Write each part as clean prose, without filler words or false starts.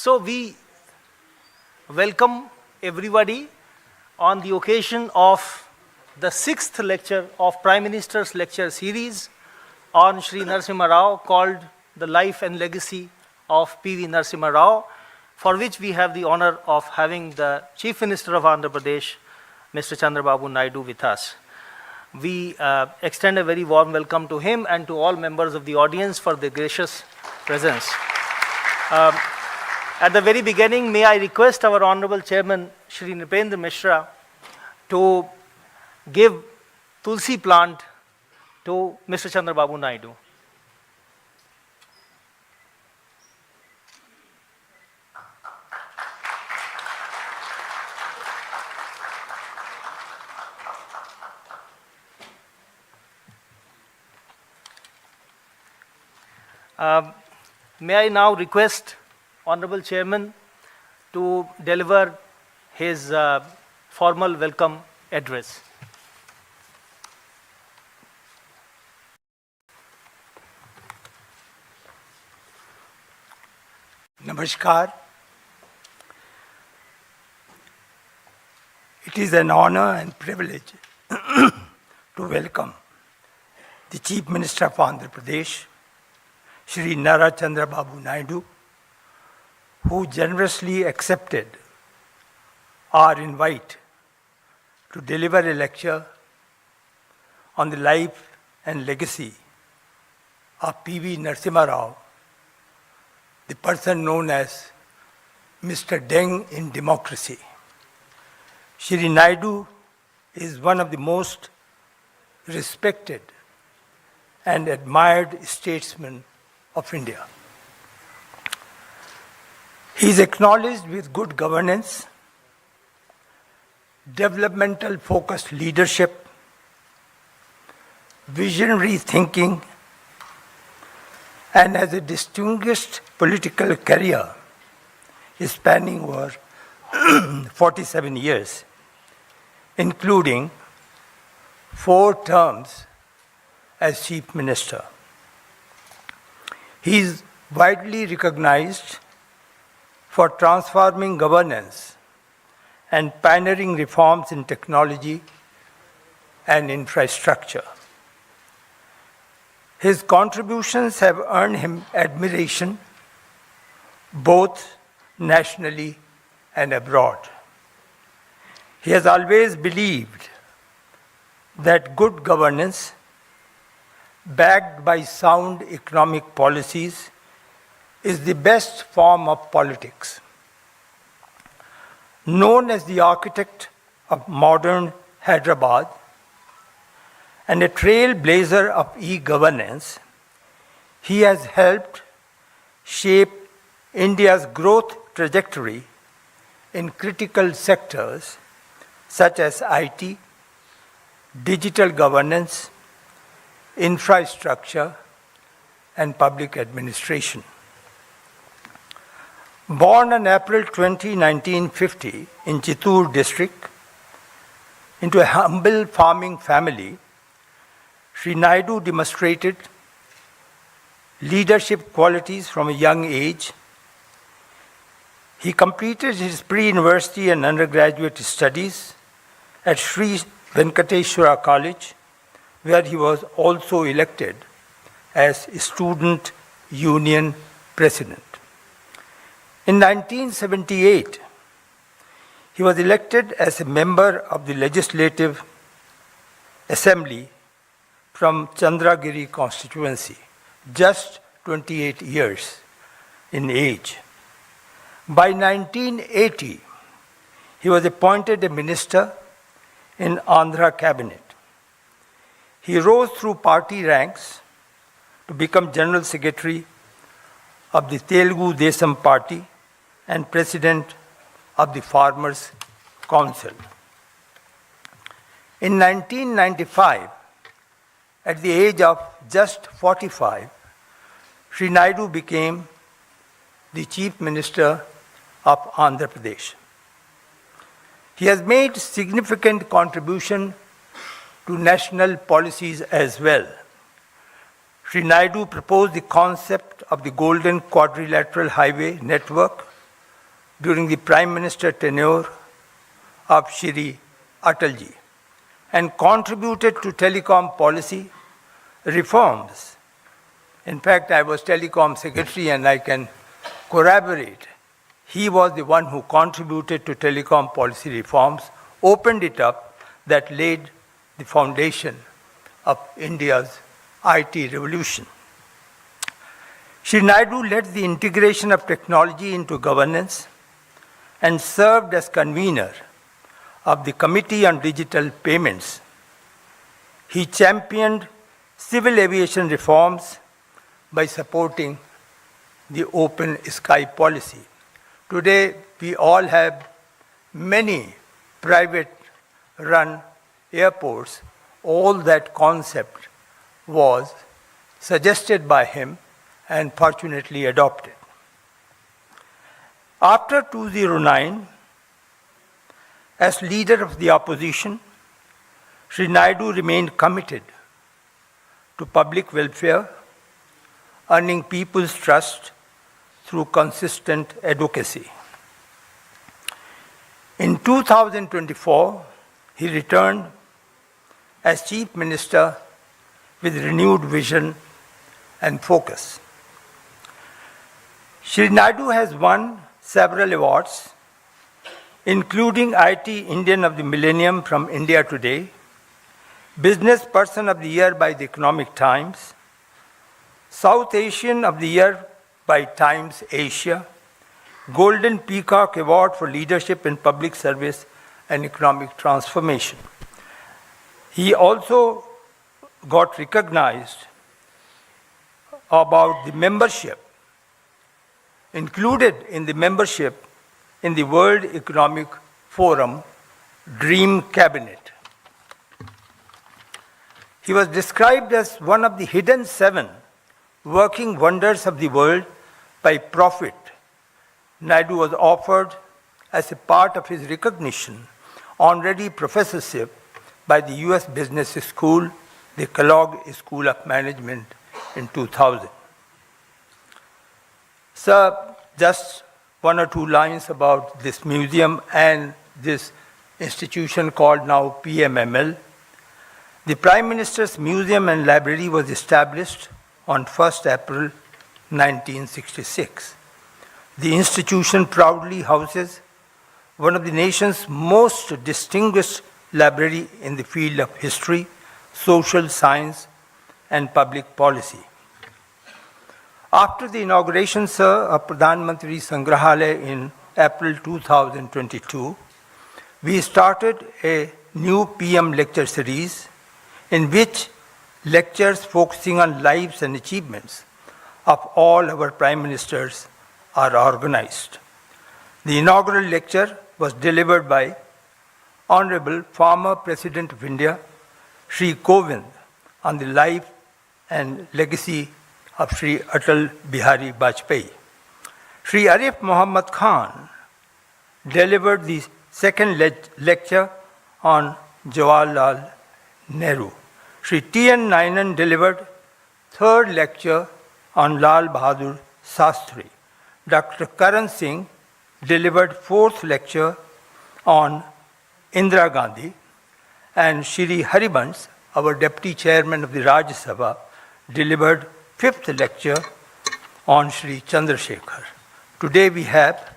So we welcome everybody on the occasion of the 6th lecture of Prime Minister's lecture series on Shri Narasimha Rao, called The Life and Legacy of P.V. Narasimha Rao, for which we have the honor of having the Chief Minister of Andhra Pradesh, Mr. Chandrababu Naidu, with us. We extend a very warm welcome to him and to all members of the audience for their gracious presence. At the very beginning, may I request our Honorable Chairman, Shri Nripendra Mishra, to give Tulsi plant to Mr. Chandrababu Naidu. May I now request Honorable Chairman to deliver his formal welcome address. Namaskar. It is an honor and privilege to welcome the Chief Minister of Andhra Pradesh, Shri Chandrababu Naidu, who generously accepted our invite to deliver a lecture on the life and legacy of P.V. Narasimha Rao, the person known as Mr. Deng in democracy. Shri Naidu is one of the most respected and admired statesmen of India. He is acknowledged with good governance, developmental focused leadership, visionary thinking, and has a distinguished political career spanning over 47 years, including 4 terms as Chief Minister. He is widely recognized for transforming governance and pioneering reforms in technology and infrastructure. His contributions have earned him admiration both nationally and abroad. He has always believed that good governance, backed by sound economic policies, is the best form of politics. Known as the architect of modern Hyderabad and a trailblazer of e-governance, he has helped shape India's growth trajectory in critical sectors such as IT, digital governance, infrastructure, and public administration. Born on April 20, 1950 in Chittoor district into a humble farming family, Shri Naidu demonstrated leadership qualities from a young age. He completed his pre-university and undergraduate studies at Sri Venkateshwara College, where he was also elected as Student Union President. In 1978, he was elected as a member of the Legislative Assembly from Chandragiri constituency, just 28 years in age. By 1980, he was appointed a minister in Andhra cabinet. He rose through party ranks to become General Secretary of the Telugu Desam Party and President of the Farmers' Council. In 1995, at the age of just 45, Shri Naidu became the Chief Minister of Andhra Pradesh. He has made significant contribution to national policies as well. Shri Naidu proposed the concept of the Golden Quadrilateral Highway Network during the Prime Minister tenure of Shri Atalji and contributed to telecom policy reforms. In fact, I was telecom secretary and I can corroborate. He was the one who contributed to telecom policy reforms, opened it up, that laid the foundation of India's IT revolution. Shri Naidu led the integration of technology into governance and served as convener of the Committee on Digital Payments. He championed civil aviation reforms by supporting the open sky policy. Today, we all have many private-run airports. All that concept was suggested by him and fortunately adopted. After 2009, as leader of the opposition, Shri Naidu remained committed to public welfare, earning people's trust through consistent advocacy. In 2024, he returned as Chief Minister with renewed vision and focus. Shri Naidu has won several awards, including IT Indian of the Millennium from India Today, Business Person of the Year by the Economic Times, South Asian of the Year by Times Asia, Golden Peacock Award for Leadership in Public Service and Economic Transformation. He also got recognized about the membership, included in the membership in the World Economic Forum Dream Cabinet. He was described as one of the hidden 7 working wonders of the world by Prophet. Naidu was offered as a part of his recognition honorary professorship by the US Business School, the Kellogg School of Management in 2000. Sir, just 1 or 2 lines about this museum and this institution called now PMML. The Prime Minister's Museum and Library was established on 1st April 1966. The institution proudly houses one of the nation's most distinguished library in the field of history, social science, and public policy. After the inauguration, sir, of Pradhan Mantri Sangrahalaya in April 2022, we started a new PM lecture series in which lectures focusing on lives and achievements of all our prime ministers are organized. The inaugural lecture was delivered by Honorable former President of India, Shri Kovind, on the life and legacy of Shri Atal Bihari Vajpayee. Shri Arif Muhammad Khan delivered the second lecture on Jawaharlal Nehru. Shri T.N. Nainan delivered third lecture on Lal Bahadur Shastri. Dr. Karan Singh delivered fourth lecture on Indira Gandhi, and Shri Harivansh, our Deputy Chairman of the Rajya Sabha, delivered fifth lecture on Shri Chandrasekhar. Today we have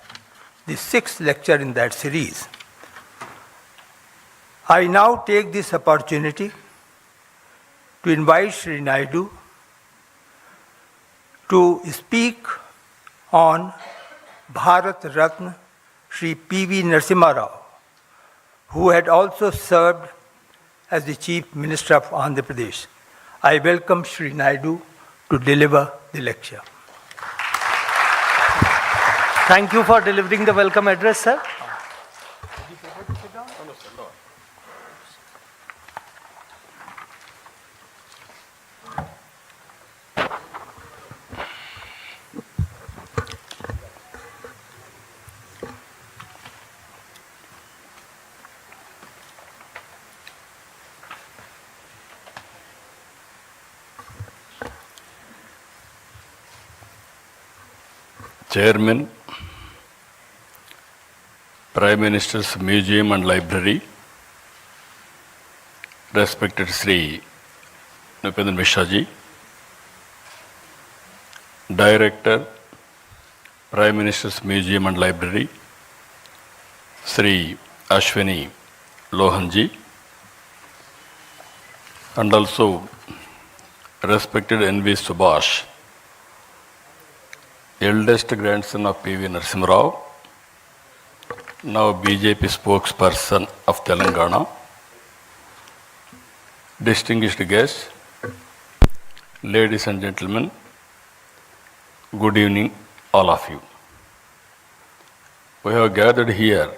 the 6th lecture in that series. I now take this opportunity to invite Shri Naidu to speak on Bharat Ratna Shri P.V. Narasimha Rao, who had also served as the Chief Minister of Andhra Pradesh. I welcome Shri Naidu to deliver the lecture. Thank you for delivering the welcome address, sir. Chairman, Prime Minister's Museum and Library, respected Sri Nupendra Mishra ji, Director, Prime Minister's Museum and Library, Sri Ashwini Lohan ji, and also respected N.V. Subhash, eldest grandson of P.V. Narasimha Rao, now BJP spokesperson of Telangana, distinguished guests, ladies and gentlemen, good evening, all of you. We have gathered here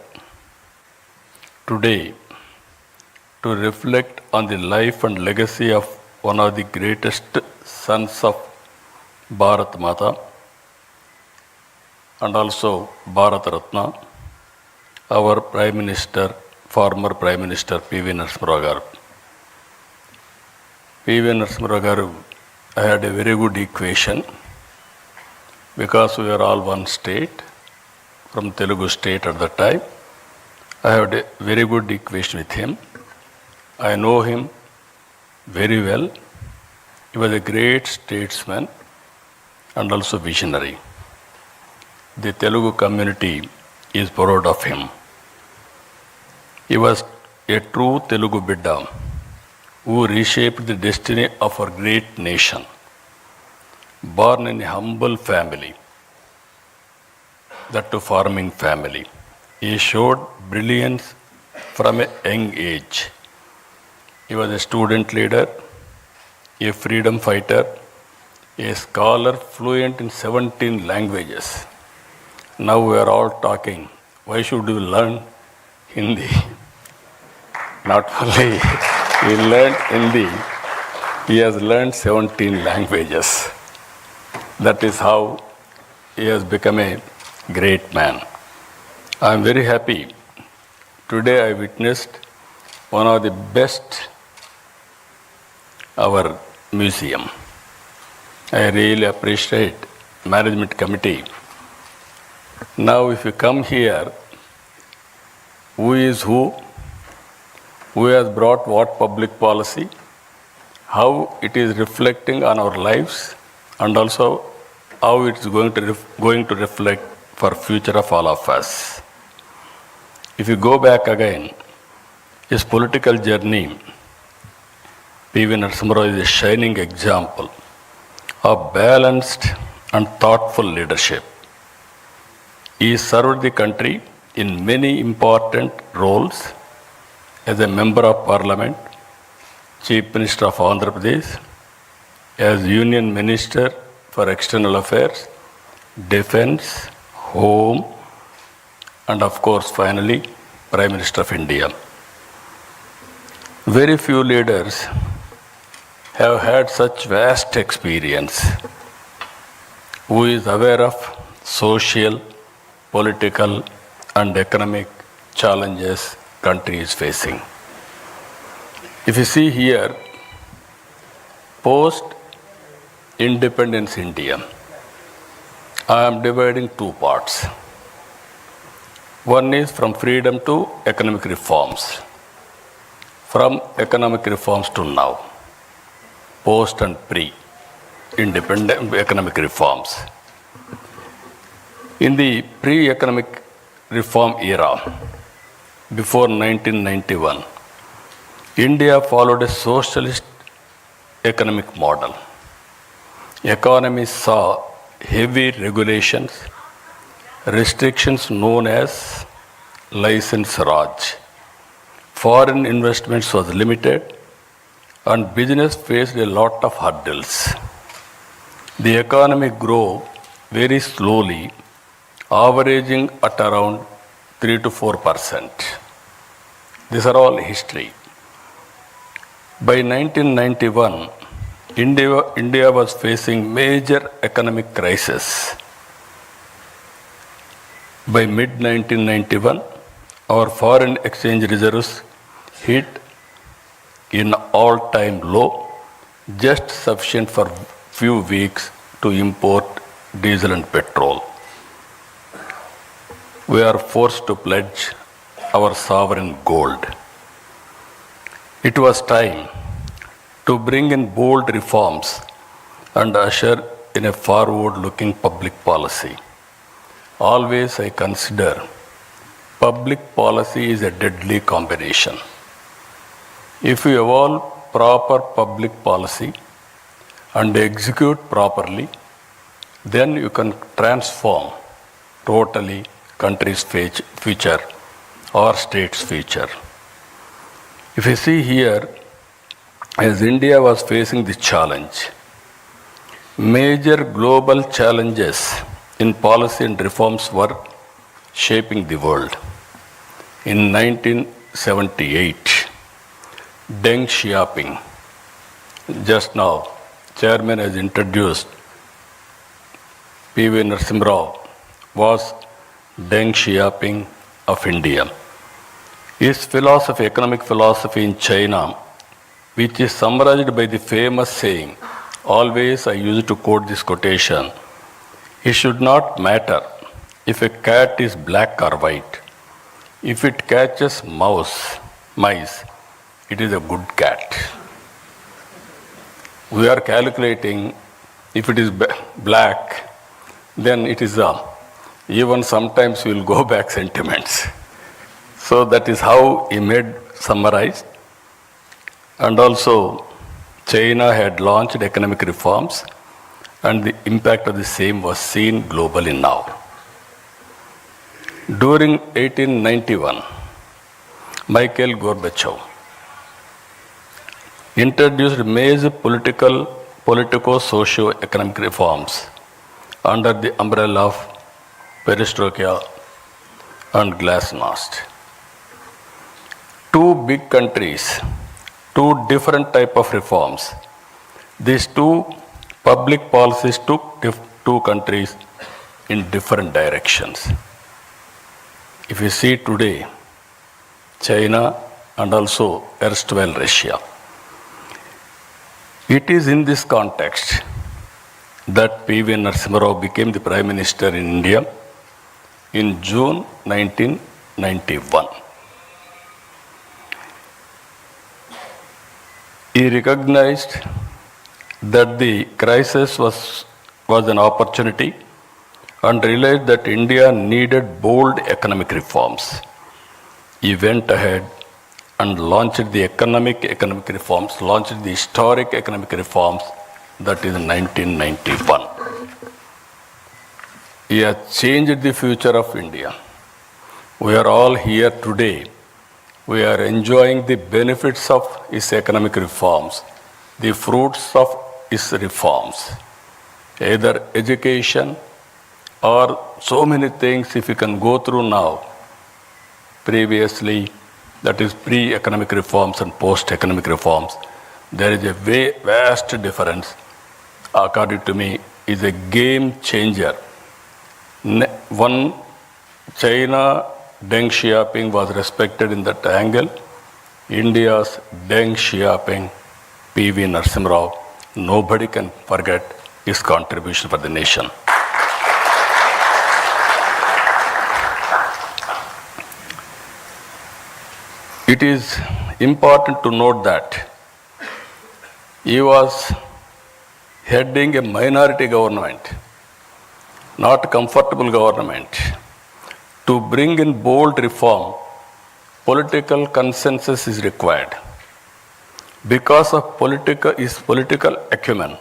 today to reflect on the life and legacy of one of the greatest sons of Bharat Mata and also Bharat Ratna, our Prime Minister, former Prime Minister P.V. Narasimha Rao garu. P.V. Narasimha Rao garu, I had a very good equation because we were all one state, from Telugu state at that time. I had a very good equation with him. I know him very well. He was a great statesman and also visionary. The Telugu community is proud of him. He was a true Telugu Bidda who reshaped the destiny of our great nation. Born in a humble family, that too farming family, he showed brilliance from a young age. He was a student leader, a freedom fighter, a scholar fluent in 17 languages. Now we are all talking, why should you learn Hindi? Not only he learned Hindi, he has learned 17 languages. That is how he has become a great man. I am very happy. Today I witnessed one of the best, our museum. I really appreciate management committee. Now if you come here, who is who has brought what public policy, how it is reflecting on our lives, and also how it is going to reflect for future of all of us. If you go back again, his political journey, P.V. Narasimha Rao is a shining example of balanced and thoughtful leadership. He served the country in many important roles as a Member of Parliament, Chief Minister of Andhra Pradesh, as Union Minister for External Affairs, Defence, Home, and of course finally Prime Minister of India. Very few leaders have had such vast experience, who is aware of social, political and economic challenges country is facing. If you see here, post-independence India, I am dividing two parts. One is from freedom to economic reforms. From economic reforms to now, post and pre-independent economic reforms. In the pre-economic reform era, before 1991, India followed a socialist economic model. Economy saw heavy regulations, restrictions known as license Raj. Foreign investments was limited and business faced a lot of hurdles. The economy grew very slowly, averaging at around 3 to 4%. These are all history. By 1991, India was facing major economic crisis. By mid-1991, our foreign exchange reserves hit in all-time low, just sufficient for few weeks to import diesel and petrol. we are forced to pledge our sovereign gold. It was time to bring in bold reforms and usher in a forward-looking public policy. Always I consider public policy is a deadly combination. If you evolve proper public policy and execute properly, then you can transform totally country's future or state's future. If you see here, as India was facing this challenge, major global challenges in policy and reforms were shaping the world. In 1978, Deng Xiaoping, just now, Chairman has introduced P.V. Narasimha Rao, was Deng Xiaoping of India. His philosophy, economic philosophy in China, which is summarized by the famous saying, always I used to quote this quotation, it should not matter if a cat is black or white. If it catches mice, it is a good cat. We are calculating if it is black, then it is even sometimes we will go back sentiments. So that is how he made summarize. And also China had launched economic reforms and the impact of the same was seen globally now. During 1891, Mikhail Gorbachev introduced major politico-socio-economic reforms under the umbrella of perestroika and glasnost. Two big countries, two different type of reforms. These two public policies took two countries in different directions. If you see today, China and also erstwhile Russia, it is in this context that P.V. Narasimha Rao became the Prime Minister in India in June 1991. He recognized that the crisis was an opportunity and realized that India needed bold economic reforms. He went ahead and launched the economic reforms, launched the historic economic reforms, that is in 1991. He has changed the future of India. We are all here today. We are enjoying the benefits of his economic reforms, the fruits of his reforms, either education or so many things if you can go through now. Previously, that is pre-economic reforms and post-economic reforms, there is a vast difference. According to me, is a game changer. One, China, Deng Xiaoping was respected in that angle. India's Deng Xiaoping, P.V. Narasimha Rao, nobody can forget his contribution for the nation. It is important to note that he was heading a minority government, not a comfortable government. To bring in bold reform, political consensus is required. Because of his political acumen,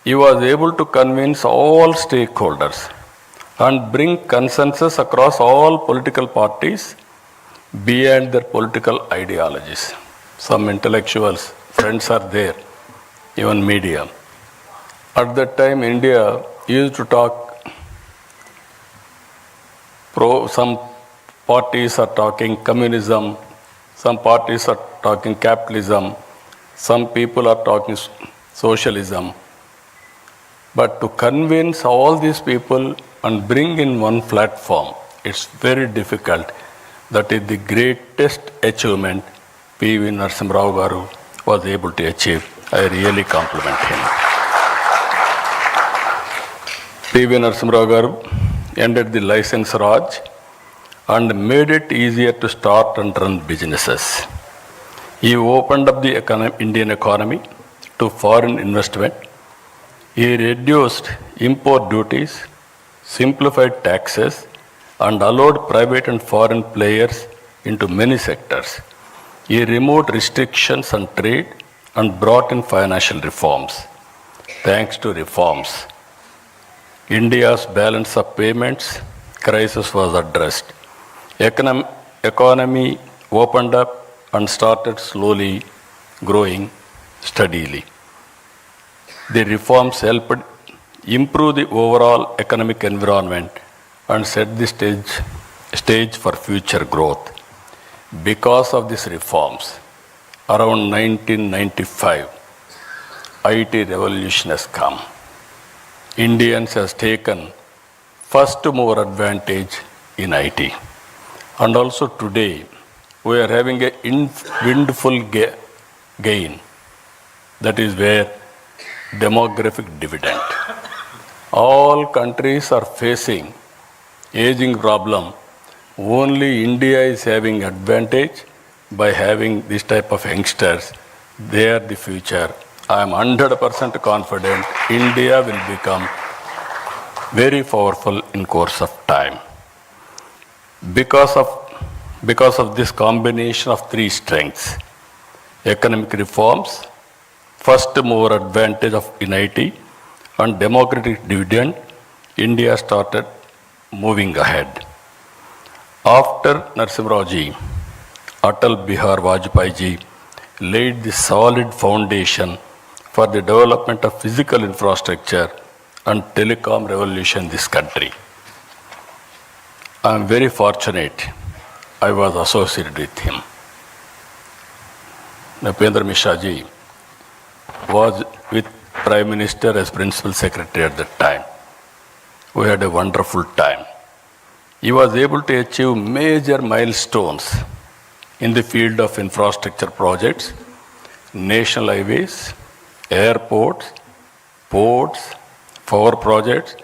he was able to convince all stakeholders and bring consensus across all political parties beyond their political ideologies. Some intellectuals, friends are there, even media. At that time, India used to talk some parties are talking communism, some parties are talking capitalism, some people are talking socialism. But to convince all these people and bring in one platform, it's very difficult. That is the greatest achievement P.V. Narasimha Rao garu was able to achieve. I really compliment him. P.V. Narasimha Rao garu ended the license Raj and made it easier to start and run businesses. He opened up the Indian economy to foreign investment. He reduced import duties, simplified taxes, and allowed private and foreign players into many sectors. He removed restrictions on trade and brought in financial reforms. Thanks to reforms, India's balance of payments crisis was addressed. Economy opened up and started slowly growing steadily. The reforms helped improve the overall economic environment and set the stage for future growth. Because of these reforms, around 1995, IT revolution has come. Indians has taken first mover advantage in IT. And also today, we are having a windful gain. That is where demographic dividend. All countries are facing aging problem. Only India is having advantage by having this type of youngsters. They are the future. I am 100% confident India will become very powerful in course of time. Because of this combination of three strengths, economic reforms, first mover advantage in IT, and democratic dividend, India started moving ahead. After Narasimha Ji, Atal Bihar Vajpayee Ji laid the solid foundation for the development of physical infrastructure and telecom revolution in this country. I am very fortunate I was associated with him. Napendra Mishra Ji was with Prime Minister as Principal Secretary at that time. We had a wonderful time. He was able to achieve major milestones in the field of infrastructure projects, national highways, airports, ports, power projects,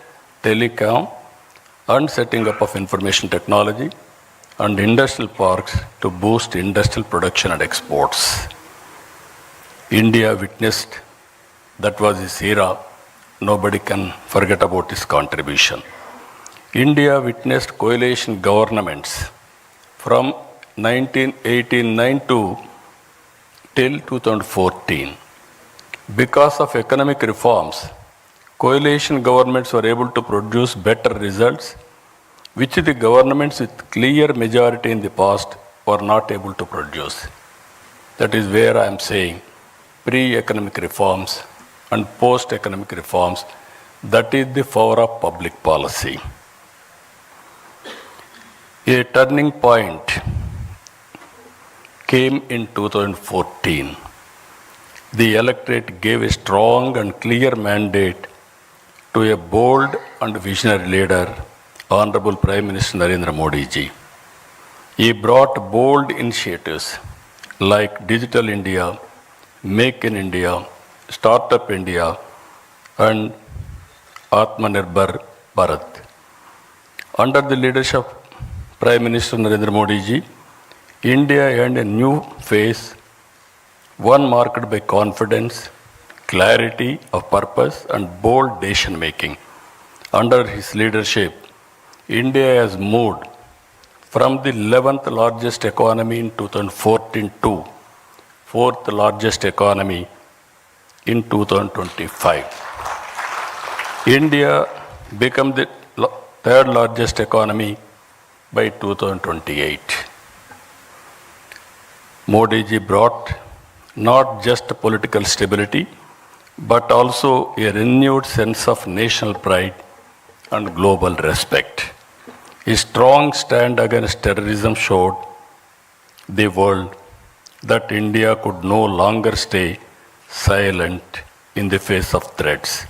telecom, and setting up of information technology and industrial parks to boost industrial production and exports. India witnessed, that was his era. Nobody can forget about his contribution. India witnessed coalition governments from 1989 till 2014. Because of economic reforms, coalition governments were able to produce better results, which the governments with clear majority in the past were not able to produce. That is where I am saying pre-economic reforms and post-economic reforms, that is the power of public policy. A turning point came in 2014. The electorate gave a strong and clear mandate to a bold and visionary leader, Honorable Prime Minister Narendra Modi Ji. He brought bold initiatives like Digital India, Make in India, Startup India, and Atmanirbhar Bharat. Under the leadership of Prime Minister Narendra Modi Ji, India earned a new phase, one marked by confidence, clarity of purpose, and bold decision making. Under his leadership, India has moved from the 11th largest economy in 2014 to 4th largest economy in 2025. India became the third largest economy by 2028. Modi ji brought not just political stability, but also a renewed sense of national pride and global respect. His strong stand against terrorism showed the world that India could no longer stay silent in the face of threats.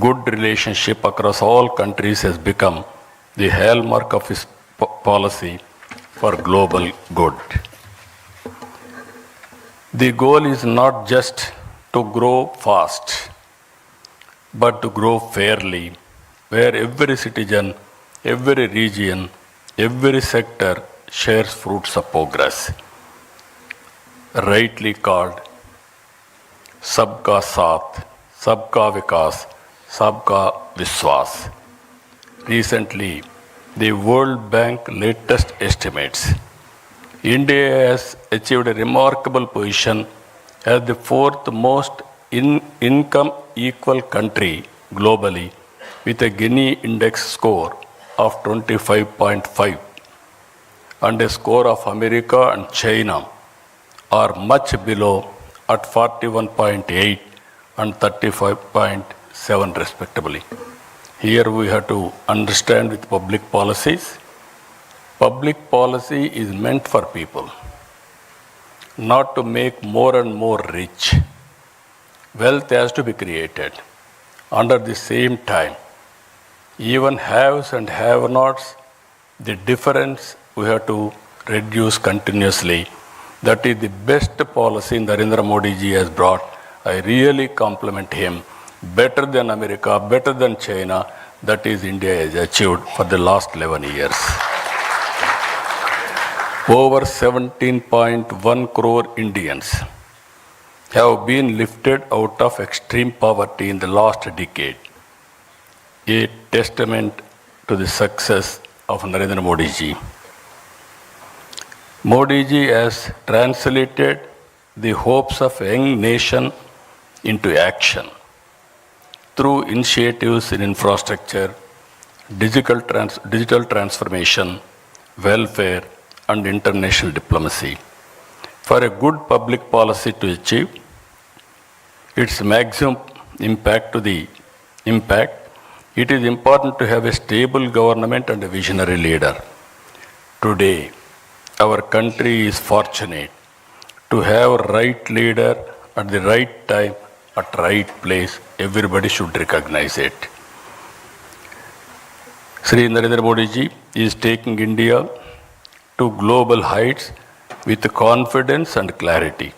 Good relationship across all countries has become the hallmark of his policy for global good. The goal is not just to grow fast, but to grow fairly, where every citizen, every region, every sector shares fruits of progress, rightly called Sabka Saath, Sabka Vikas, Sabka Vishwas. Recently, the World Bank latest estimates, India has achieved a remarkable position as the fourth most income equal country globally with a Gini index score of 25.5 and a score of America and China are much below at 41.8 and 35.7 respectively. Here we have to understand with public policies. Public policy is meant for people, not to make more and more rich. Wealth has to be created. Under the same time, even haves and have-nots, the difference we have to reduce continuously. That is the best policy Narendra Modi ji has brought. I really compliment him. Better than America, better than China, that is India has achieved for the last 11 years. Over 17.1 crore Indians have been lifted out of extreme poverty in the last decade. A testament to the success of Narendra Modi ji. Modi ji has translated the hopes of a young nation into action through initiatives in infrastructure, digital transformation, welfare, and international diplomacy. For a good public policy to achieve its maximum impact, it is important to have a stable government and a visionary leader. Today, our country is fortunate to have a right leader at the right time, at right place. Everybody should recognize it. Sri Narendra Modi ji is taking India to global heights with confidence and clarity.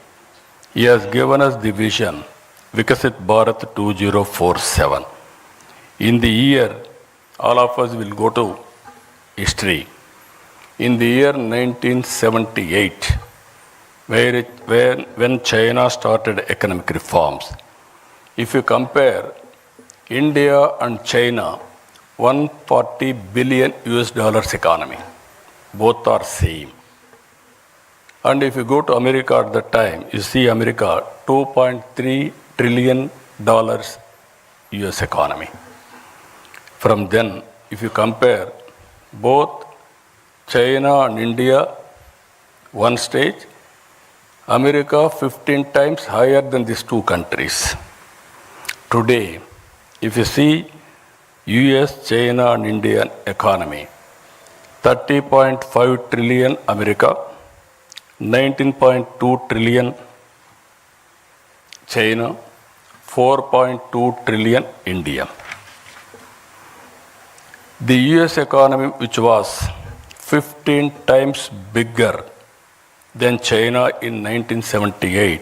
He has given us the vision, Vikasit Bharat 2047. In the year, all of us will go to history. In the year 1978, when China started economic reforms, if you compare India and China, 140 billion US dollars economy, both are same. And if you go to America at that time, you see America, $2.3 trillion US economy. From then, if you compare both China and India, one stage, America 15 times higher than these two countries. Today, if you see US, China and Indian economy, 30.5 trillion America, 19.2 trillion China, 4.2 trillion India. The US economy, which was 15 times bigger than China in 1978,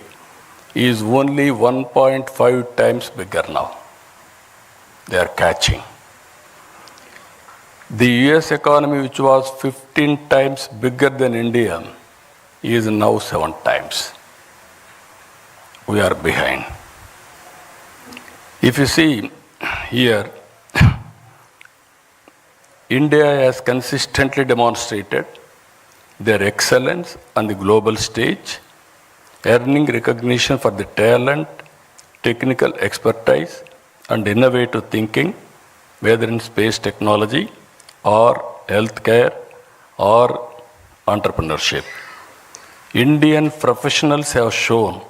is only 1.5 times bigger now. They are catching. The US economy, which was 15 times bigger than India, is now 7 times. We are behind. If you see here, India has consistently demonstrated their excellence on the global stage, earning recognition for the talent, technical expertise, and innovative thinking, whether in space technology or healthcare or entrepreneurship. Indian professionals have shown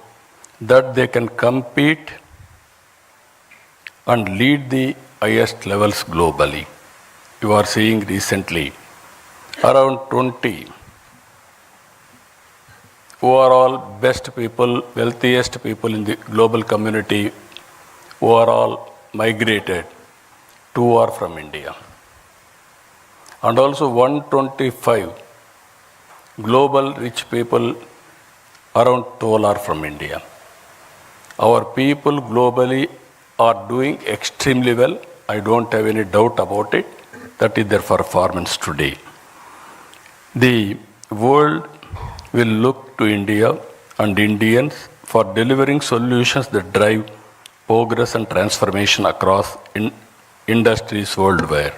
that they can compete and lead the highest levels globally. You are seeing recently around 20 who are all best people, wealthiest people in the global community, who are all migrated, 2 are from India. And also 125 global rich people, around 12 are from India. Our people globally are doing extremely well. I don't have any doubt about it. That is their performance today. The world will look to India and Indians for delivering solutions that drive progress and transformation across industries worldwide.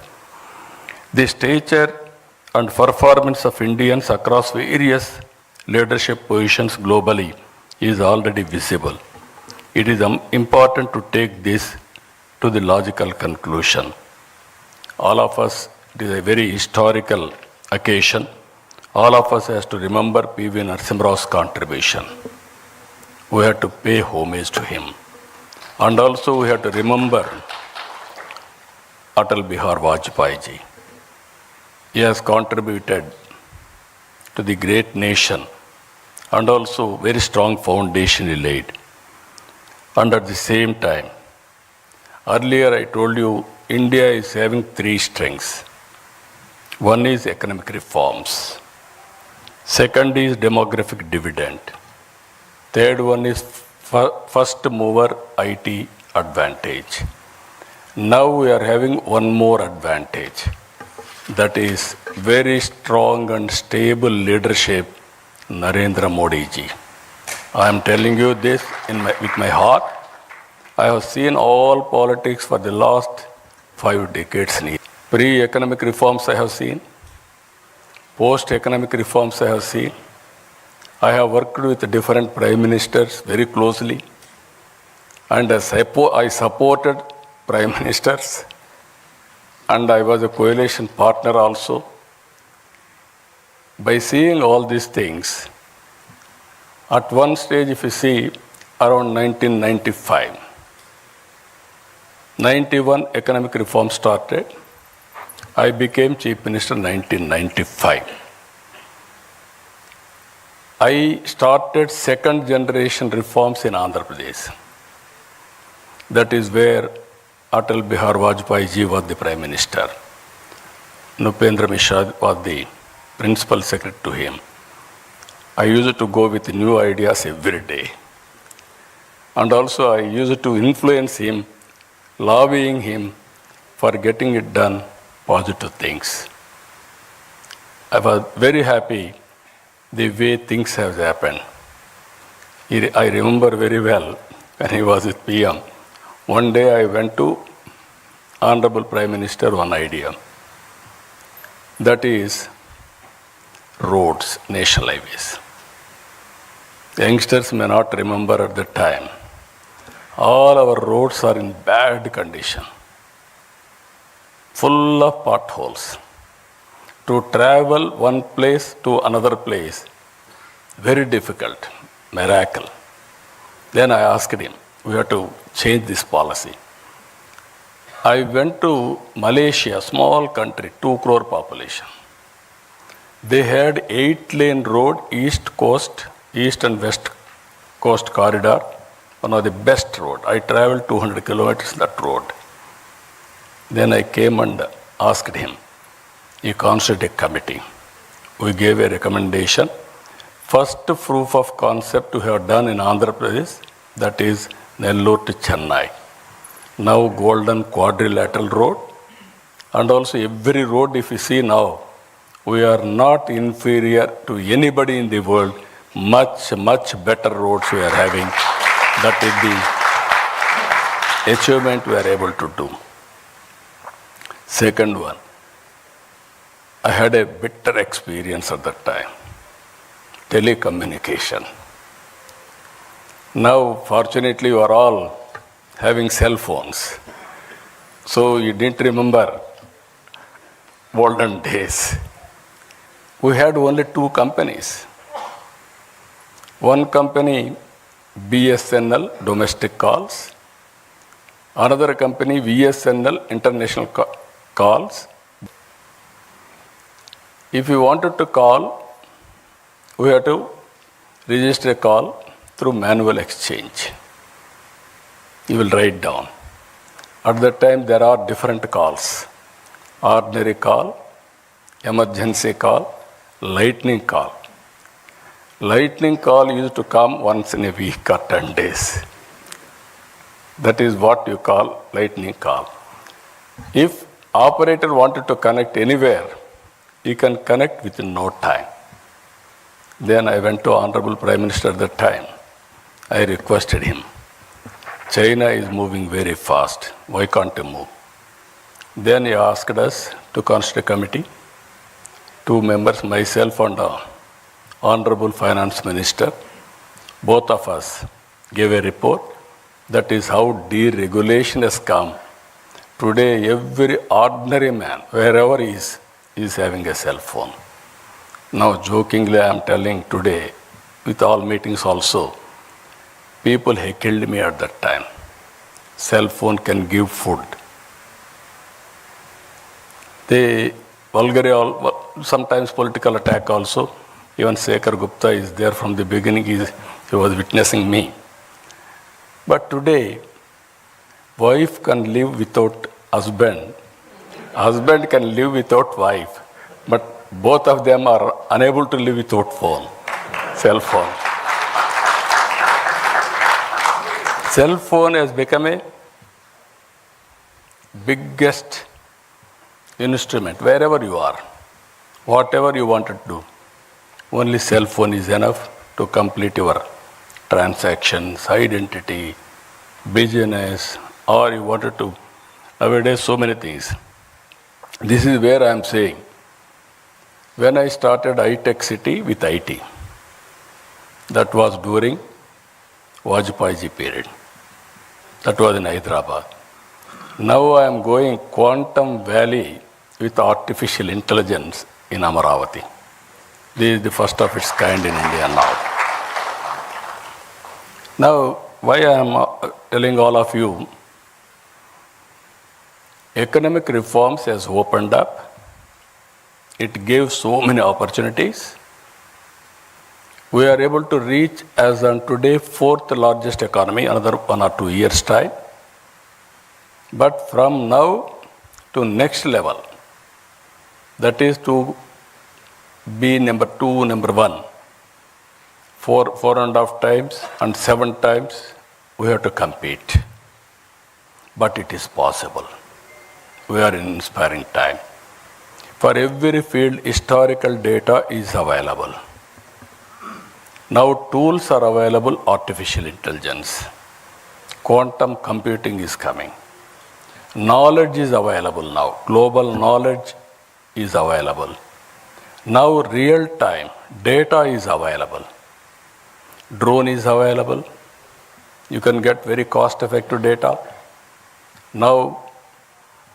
The stature and performance of Indians across various leadership positions globally is already visible. It is important to take this to the logical conclusion. All of us, it is a very historical occasion. All of us has to remember P.V. Narasimha Rao's contribution. We have to pay homage to him. And also we have to remember Atal Bihar Vajpayee ji. He has contributed to the great nation and also very strong foundation he laid. And at the same time, earlier I told you India is having three strengths. One is economic reforms. Second is demographic dividend. Third one is first mover IT advantage. Now we are having one more advantage. That is very strong and stable leadership, Narendra Modi ji. I am telling you this with my heart. I have seen all politics for the last 5 decades. Pre-economic reforms I have seen. Post-economic reforms I have seen. I have worked with different prime ministers very closely. And I supported prime ministers. And I was a coalition partner also. By seeing all these things, at one stage, if you see, around 1995, 91 economic reform started. I became Chief Minister in 1995. I started second generation reforms in Andhra Pradesh. That is where Atal Bihar Vajpayee ji was the Prime Minister. Nupendra Mishra was the Principal Secretary to him. I used to go with new ideas every day. And also I used to influence him, lobbying him for getting it done, positive things. I was very happy the way things have happened. I remember very well when he was with PM. One day I went to Honorable Prime Minister one idea. That is roads, national highways. Youngsters may not remember at the time. All our roads are in bad condition, full of potholes. To travel one place to another place, very difficult, miracle. Then I asked him, we have to change this policy. I went to Malaysia, small country, 2 crore population. They had 8-lane road, east and west coast corridor, one of the best road. I traveled 200 kilometers that road. Then I came and asked him, he constituted a committee. We gave a recommendation. First proof of concept we have done in Andhra Pradesh, that is Nellore to Chennai. Now golden quadrilateral road. And also every road if you see now, we are not inferior to anybody in the world. Much, much better roads we are having. That is the achievement we are able to do. Second one, I had a bitter experience at that time. Telecommunication. Now, fortunately, you are all having cell phones. So you didn't remember olden days. We had only 2 companies. One company, BSNL, domestic calls. Another company, VSNL, international calls. If you wanted to call, we have to register a call through manual exchange. You will write down. At that time, there are different calls. Ordinary call, emergency call, lightning call. Lightning call used to come once in a week or 10 days. That is what you call lightning call. If operator wanted to connect anywhere, you can connect within no time. Then I went to Honorable Prime Minister at that time. I requested him, China is moving very fast. Why can't you move? Then he asked us to constitute a committee. 2 members, myself and Honorable Finance Minister, both of us gave a report. That is how deregulation has come. Today, every ordinary man, wherever he is having a cell phone. Now, jokingly, I am telling today, with all meetings also, people heckled me at that time. Cell phone can give food. They sometimes political attack also. Even Shekhar Gupta is there from the beginning. He was witnessing me. But today, wife can live without husband. Husband can live without wife. But both of them are unable to live without phone, cell phone. Cell phone has become a biggest instrument wherever you are, whatever you want to do. Only cell phone is enough to complete your transactions, identity, business, or you wanted to. Nowadays, so many things. This is where I am saying, when I started I-Tech City with IT, that was during Vajpayee period. That was in Hyderabad. Now I am going Quantum Valley with artificial intelligence in Amaravati. This is the first of its kind in India now. Now, why I am telling all of you, economic reforms has opened up. It gave so many opportunities. We are able to reach, as on today, 4th largest economy, another 1 or 2 years' time. But from now to next level, that is to be number 2, number 1, 4.5 times and 7 times, we have to compete. But it is possible. We are in inspiring time. For every field, historical data is available. Now tools are available, artificial intelligence. Quantum computing is coming. Knowledge is available now. Global knowledge is available. Now real time data is available. Drone is available. You can get very cost effective data. Now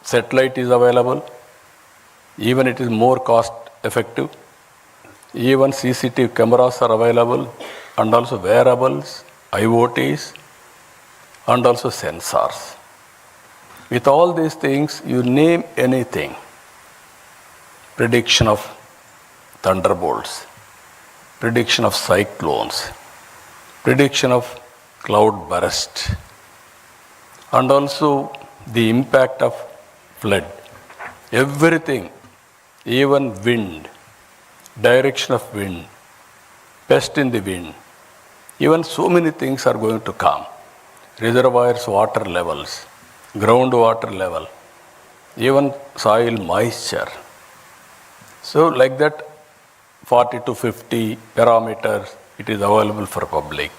satellite is available. Even it is more cost effective. Even CCTV cameras are available, and also wearables, IoTs, and also sensors. With all these things, you name anything. Prediction of thunderbolts, prediction of cyclones, prediction of cloud burst, and also the impact of flood. Everything, even wind, direction of wind, pest in the wind, even so many things are going to come. Reservoirs, water levels, groundwater level, even soil moisture. So like that, 40 to 50 parameters, it is available for public.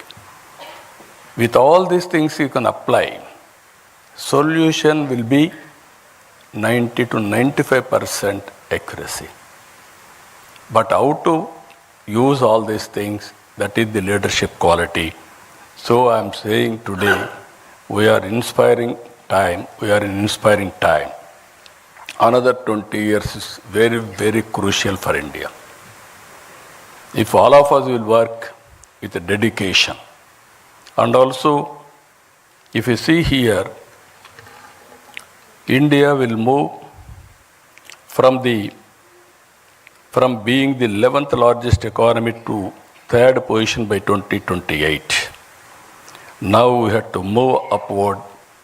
With all these things you can apply, solution will be 90 to 95% accuracy. But how to use all these things, that is the leadership quality. So I am saying today, we are inspiring time. Another 20 years is very, very crucial for India. If all of us will work with a dedication, and also if you see here, India will move from being the 11th largest economy to 3rd position by 2028. Now we have to move upward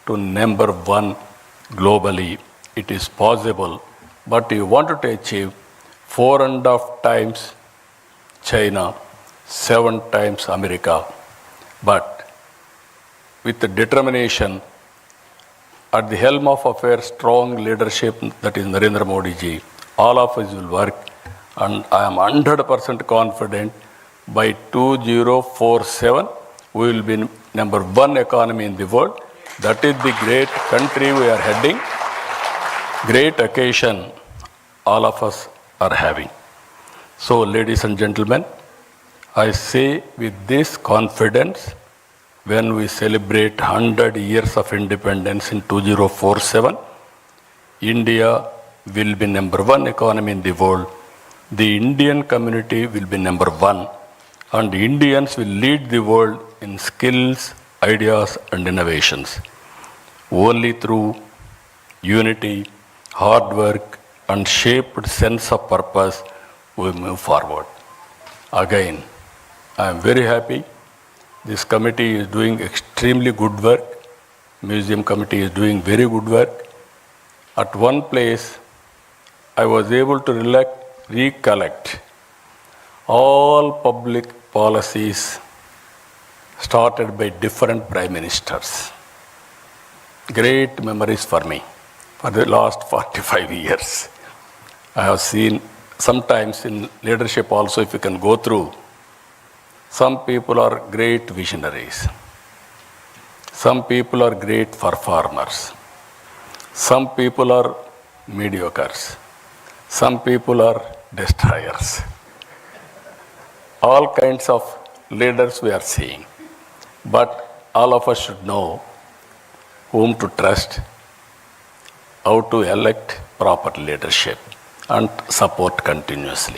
to number 1 globally. It is possible, but you wanted to achieve 4.5 times China, 7 times America. But with the determination, at the helm of affairs, strong leadership, that is Narendra Modi ji, all of us will work And I am 100% confident by 2047 we will be number one economy in the world. That is the great country we are heading. Great occasion all of us are having. So, ladies and gentlemen, I say with this confidence, when we celebrate 100 years of independence in 2047, India will be number one economy in the world. The Indian community will be number one, and Indians will lead the world in skills, ideas, and innovations. Only through unity, hard work, and shaped sense of purpose we move forward. Again, I am very happy. This committee is doing extremely good work. Museum committee is doing very good work. At one place, I was able to recollect all public policies started by different prime ministers. Great memories for me for the last 45 years. I have seen sometimes in leadership also, if you can go through, some people are great visionaries. Some people are great performers. Some people are mediocres. Some people are destroyers. All kinds of leaders we are seeing. But all of us should know whom to trust, how to elect proper leadership, and support continuously.